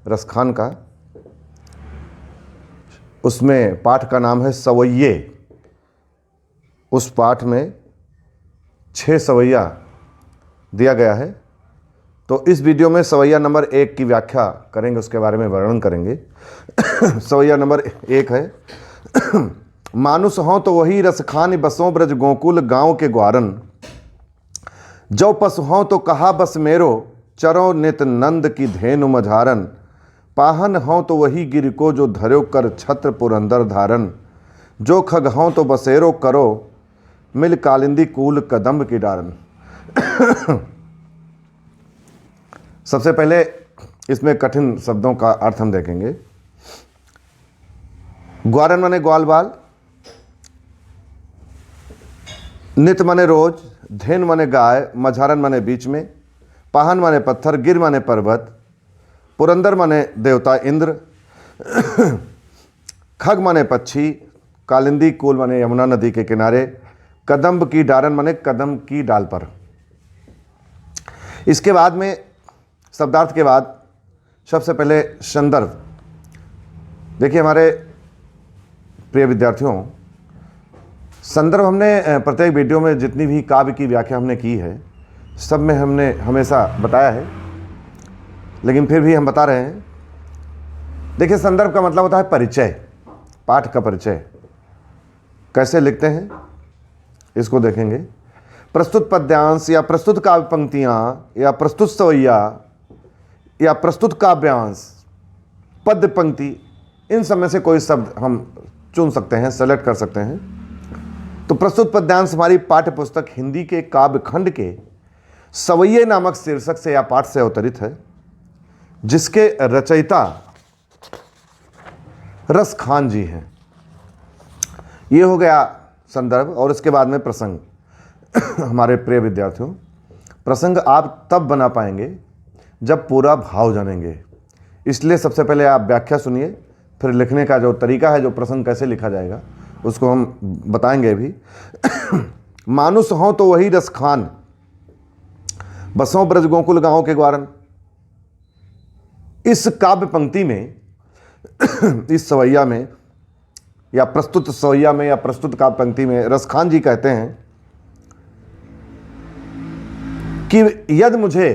रसखान का। उसमें पाठ का नाम है सवैये। उस पाठ में 6 सवैया दिया गया है। तो इस वीडियो में सवैया नंबर 1 की व्याख्या करेंगे, उसके बारे में वर्णन करेंगे। सवैया नंबर 1 है, मानुष हों तो वही रसखान, बसों ब्रज गोकुल गांव के ग्वारन। जो पशु हों तो कहा बस मेरो, चरो नित नंद की धेनु मझारन। पाहन हों तो वही गिर को, जो धर्यो कर छत्र पुरंदर धारन। जो खग हों तो बसेरो करो, मिल कालिंदी कूल कदम्ब की डारन। सबसे पहले इसमें कठिन शब्दों का अर्थ हम देखेंगे। ग्वारन माने ग्वाल बाल, नित माने रोज, धेन माने गाय, मझारन माने बीच में, पाहन माने पत्थर, गिर माने पर्वत, पुरंदर माने देवता इंद्र, खग माने पक्षी, कालिंदी कूल माने यमुना नदी के किनारे, कदम्ब की डारन माने कदम की डाल पर। इसके बाद में शब्दार्थ के बाद सबसे पहले संदर्भ देखिए। हमारे प्रिय विद्यार्थियों, संदर्भ हमने प्रत्येक वीडियो में जितनी भी काव्य की व्याख्या हमने की है, सब में हमने हमेशा बताया है, लेकिन फिर भी हम बता रहे हैं। देखिए, संदर्भ का मतलब होता है परिचय, पाठ का परिचय। कैसे लिखते हैं इसको देखेंगे। प्रस्तुत पद्यांश या प्रस्तुत काव्य पंक्तियाँ या प्रस्तुत सवैया या प्रस्तुत काव्यांश, पद्य पंक्ति, इन सब में से कोई शब्द हम चुन सकते हैं, सेलेक्ट कर सकते हैं। तो प्रस्तुत पद्यांश हमारी पाठ्य पुस्तक हिंदी के काव्य खंड के सवैये नामक शीर्षक से या पाठ से अवतरित है, जिसके रचयिता रसखान जी हैं। ये हो गया संदर्भ। और इसके बाद में प्रसंग। हमारे प्रिय विद्यार्थियों, प्रसंग आप तब बना पाएंगे जब पूरा भाव जानेंगे। इसलिए सबसे पहले आप व्याख्या सुनिए, फिर लिखने का जो तरीका है, जो प्रसंग कैसे लिखा जाएगा, उसको हम बताएंगे भी। मानुष हों तो वही रसखान, बसों ब्रज गोकुल गांव के ग्वारन। इस काव्य पंक्ति में, इस सवैया में या प्रस्तुत सवैया में या प्रस्तुत काव्य पंक्ति में रसखान जी कहते हैं कि यदि मुझे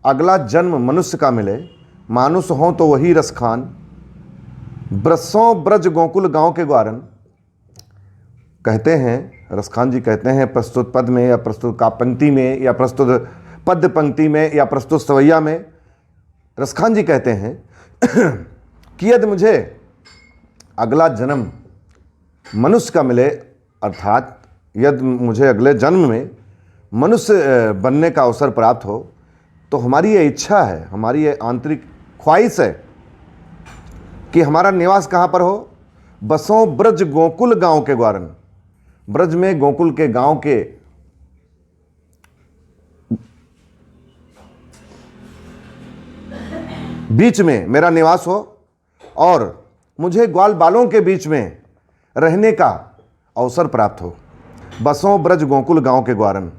अगला जन्म मनुष्य का मिले, मानुष हों तो वही रसखान, बसों ब्रज गोकुल गांव के ग्वारन। कहते हैं, रसखान जी कहते हैं, प्रस्तुत पद में या प्रस्तुत काव्य पंक्ति में या प्रस्तुत पद्य पंक्ति में या प्रस्तुत सवैया में रसखान जी कहते हैं कि यदि मुझे अगला जन्म मनुष्य का मिले, अर्थात यदि मुझे अगले जन्म में मनुष्य बनने का अवसर प्राप्त हो, तो हमारी ये इच्छा है, हमारी ये आंतरिक ख्वाहिश है कि हमारा निवास कहाँ पर हो। बसों ब्रज गोकुल गांव के ग्वारन। ब्रज में गोकुल के गांव के बीच में मेरा निवास हो और मुझे ग्वाल बालों के बीच में रहने का अवसर प्राप्त हो। बसों ब्रज गोकुल गांव के ग्वारन।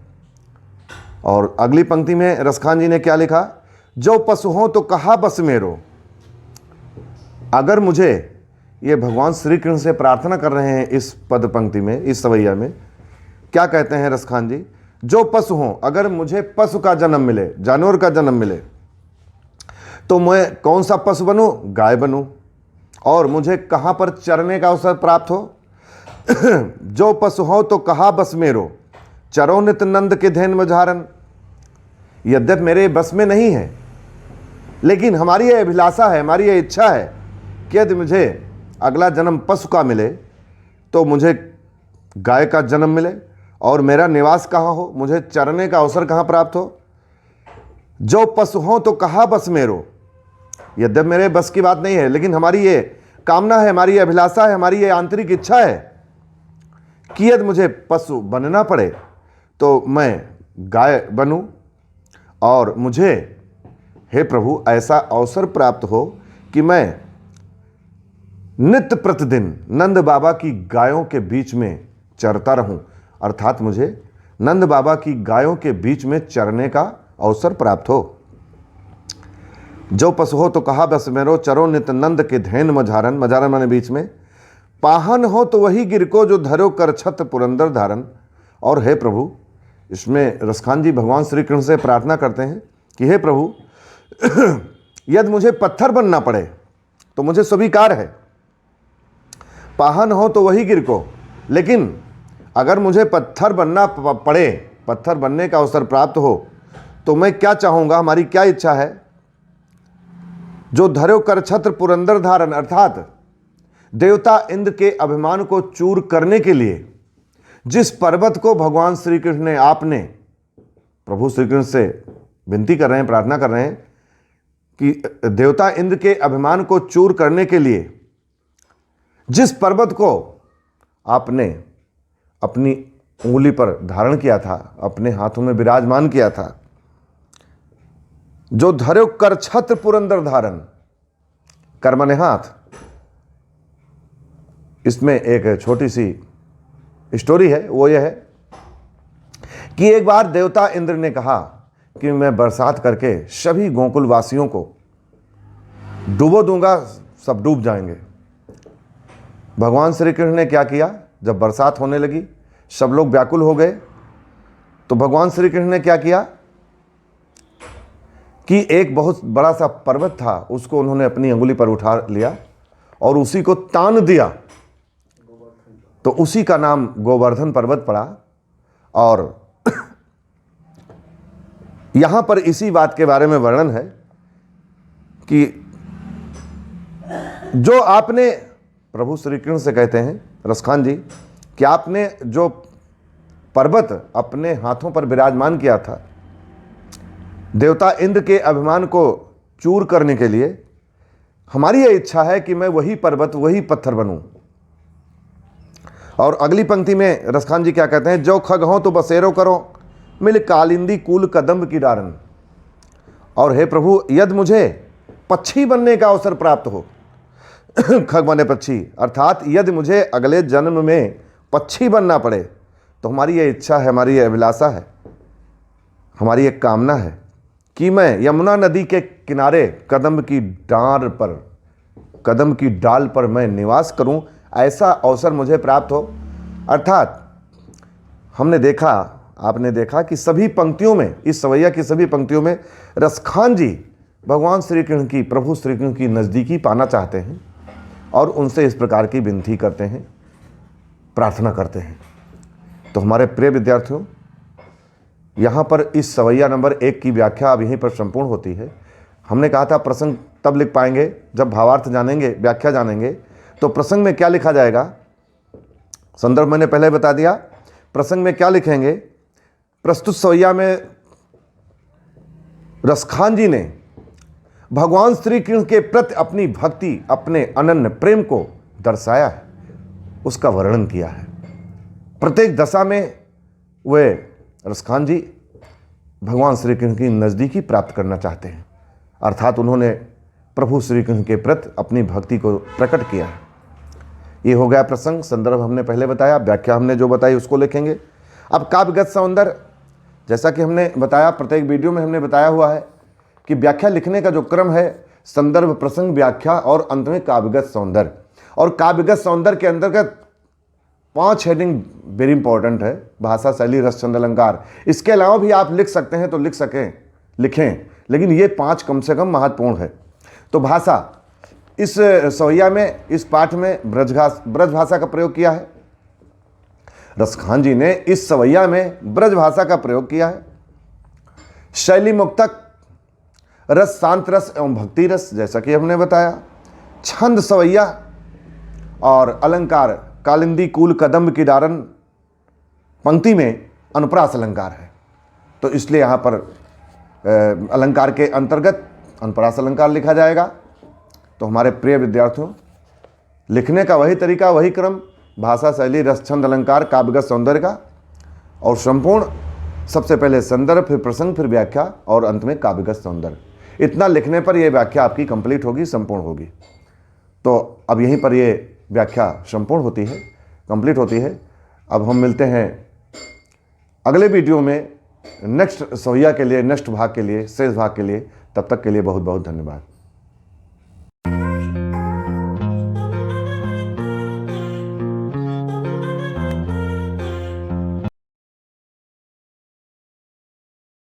और अगली पंक्ति में रसखान जी ने क्या लिखा? जो पशु हो तो कहा बस मेरो। अगर मुझे, ये भगवान श्री कृष्ण से प्रार्थना कर रहे हैं इस पद पंक्ति में, इस सवैया में क्या कहते हैं रसखान जी? जो पशु हो, अगर मुझे पशु का जन्म मिले, जानवर का जन्म मिले, तो मैं कौन सा पशु बनूं? गाय बनूं। और मुझे कहां पर चरने का अवसर प्राप्त हो? जो पशु हो तो कहा बस मेरो, चरो नित नंद के धेन मझारन। यद्यप मेरे बस में नहीं है, लेकिन हमारी यह अभिलाषा है, हमारी यह इच्छा है कि यदि मुझे अगला जन्म पशु का मिले तो मुझे गाय का जन्म मिले और मेरा निवास कहाँ हो, मुझे चरने का अवसर कहाँ प्राप्त हो। जो पशु हो तो कहा बस मेरो। यद्यप मेरे बस की बात नहीं है, लेकिन हमारी ये कामना है, हमारी ये अभिलाषा है, हमारी ये आंतरिक इच्छा है कि यदि मुझे पशु बनना पड़े तो मैं गाय बनूं और मुझे, हे प्रभु, ऐसा अवसर प्राप्त हो कि मैं नित्य प्रतिदिन नंद बाबा की गायों के बीच में चरता रहूं। अर्थात मुझे नंद बाबा की गायों के बीच में चरने का अवसर प्राप्त हो। जो पशु हो तो कहा बस मेरो, चरो नित नंद के धैन मझारन, मझारन माने बीच में, पाहन हो तो वही गिर को जो धरो कर छत पुरंदर धारन। और हे प्रभु, इसमें रसखान जी भगवान श्री कृष्ण से प्रार्थना करते हैं कि हे प्रभु, यदि मुझे पत्थर बनना पड़े तो मुझे स्वीकार है, पाहन हो तो वही गिर को, लेकिन अगर मुझे पत्थर बनना पड़े, पत्थर बनने का अवसर प्राप्त हो, तो मैं क्या चाहूँगा, हमारी क्या इच्छा है, जो धरो कर छत्र पुरंदर धारन, अर्थात देवता इंद्र के अभिमान को चूर करने के लिए जिस पर्वत को भगवान श्री कृष्ण ने, आपने प्रभु श्री कृष्ण से विनती कर रहे हैं, प्रार्थना कर रहे हैं कि देवता इंद्र के अभिमान को चूर करने के लिए जिस पर्वत को आपने अपनी उंगली पर धारण किया था, अपने हाथों में विराजमान किया था, जो धरो कर छत्र पुरंदर धारन, कर माने हाथ। इसमें एक छोटी सी स्टोरी है, वो ये है कि एक बार देवता इंद्र ने कहा कि मैं बरसात करके सभी गोकुल वासियों को डुबो दूंगा, सब डूब जाएंगे। भगवान श्री कृष्ण ने क्या किया, जब बरसात होने लगी, सब लोग व्याकुल हो गए, तो भगवान श्री कृष्ण ने क्या किया कि एक बहुत बड़ा सा पर्वत था, उसको उन्होंने अपनी अंगुली पर उठा लिया और उसी को तान दिया, तो उसी का नाम गोवर्धन पर्वत पड़ा। और यहां पर इसी बात के बारे में वर्णन है कि जो आपने, प्रभु श्री कृष्ण से कहते हैं रसखान जी, कि आपने जो पर्वत अपने हाथों पर विराजमान किया था देवता इंद्र के अभिमान को चूर करने के लिए, हमारी यह इच्छा है कि मैं वही पर्वत, वही पत्थर बनूं। और अगली पंक्ति में रसखान जी क्या कहते हैं, जो खग हो तो बसेरो करो, मिल कालिंदी कूल कदम्ब की डारन। और हे प्रभु, यदि मुझे पक्षी बनने का अवसर प्राप्त हो, खग माने पक्षी, अर्थात यदि मुझे अगले जन्म में पक्षी बनना पड़े, तो हमारी ये इच्छा है, हमारी ये अभिलाषा है, हमारी एक कामना है कि मैं यमुना नदी के किनारे कदम्ब की डार पर, कदम की डाल पर मैं निवास करूं, ऐसा अवसर मुझे प्राप्त हो। अर्थात हमने देखा, आपने देखा कि सभी पंक्तियों में, इस सवैया की सभी पंक्तियों में रसखान जी भगवान श्री कृष्ण की, प्रभु श्री कृष्ण की नज़दीकी पाना चाहते हैं और उनसे इस प्रकार की विनती करते हैं, प्रार्थना करते हैं। तो हमारे प्रिय विद्यार्थियों, यहाँ पर इस सवैया नंबर 1 की व्याख्या अब यहीं पर संपूर्ण होती है। हमने कहा था प्रसंग तब लिख पाएंगे जब भावार्थ जानेंगे, व्याख्या जानेंगे। तो प्रसंग में क्या लिखा जाएगा, संदर्भ मैंने पहले बता दिया। प्रसंग में क्या लिखेंगे, प्रस्तुत सवैया में रसखान जी ने भगवान श्री कृष्ण के प्रति अपनी भक्ति, अपने अनन्य प्रेम को दर्शाया है, उसका वर्णन किया है। प्रत्येक दशा में वे रसखान जी भगवान श्री कृष्ण की नज़दीकी प्राप्त करना चाहते हैं, अर्थात उन्होंने प्रभु श्री कृष्ण के प्रति अपनी भक्ति को प्रकट किया है। ये हो गया प्रसंग, संदर्भ हमने पहले बताया, व्याख्या हमने जो बताई उसको लिखेंगे। अब काव्यगत सौंदर्य, जैसा कि हमने बताया, प्रत्येक वीडियो में हमने बताया हुआ है कि व्याख्या लिखने का जो क्रम है, संदर्भ, प्रसंग, व्याख्या और अंत में काव्यगत सौंदर्य। और काव्यगत सौंदर्य के अंतर्गत 5 हेडिंग वेरी इंपॉर्टेंट है, भाषा, शैली, रस, छंद, अलंकार। इसके अलावा भी आप लिख सकते हैं तो लिखें, लेकिन ये 5 कम से कम महत्वपूर्ण है। तो भाषा, इस सवैया में, इस पाठ में ब्रज भाषा का प्रयोग किया है। रसखान जी ने इस सवैया में ब्रज भाषा का प्रयोग किया है। शैली मुक्तक, रस शांत रस एवं भक्ति रस, जैसा कि हमने बताया। छंद सवैया और अलंकार कालिंदी कूल कदम्ब की डारन, पंक्ति में अनुप्रास अलंकार है, तो इसलिए यहाँ पर अलंकार के अंतर्गत अनुप्रास अलंकार लिखा जाएगा। तो हमारे प्रिय विद्यार्थियों, लिखने का वही तरीका, वही क्रम, भाषा, शैली, रस, छंद, अलंकार, काव्यगत सौंदर्य का, और संपूर्ण सबसे पहले संदर्भ, फिर प्रसंग, फिर व्याख्या और अंत में काव्यगत सौंदर्य। इतना लिखने पर यह व्याख्या आपकी कंप्लीट होगी, संपूर्ण होगी। तो अब यहीं पर यह व्याख्या संपूर्ण होती है, कंप्लीट होती है। अब हम मिलते हैं अगले वीडियो में नेक्स्ट सवैया के लिए, नेक्स्ट भाग के लिए, शेष भाग के लिए। तब तक के लिए बहुत बहुत धन्यवाद।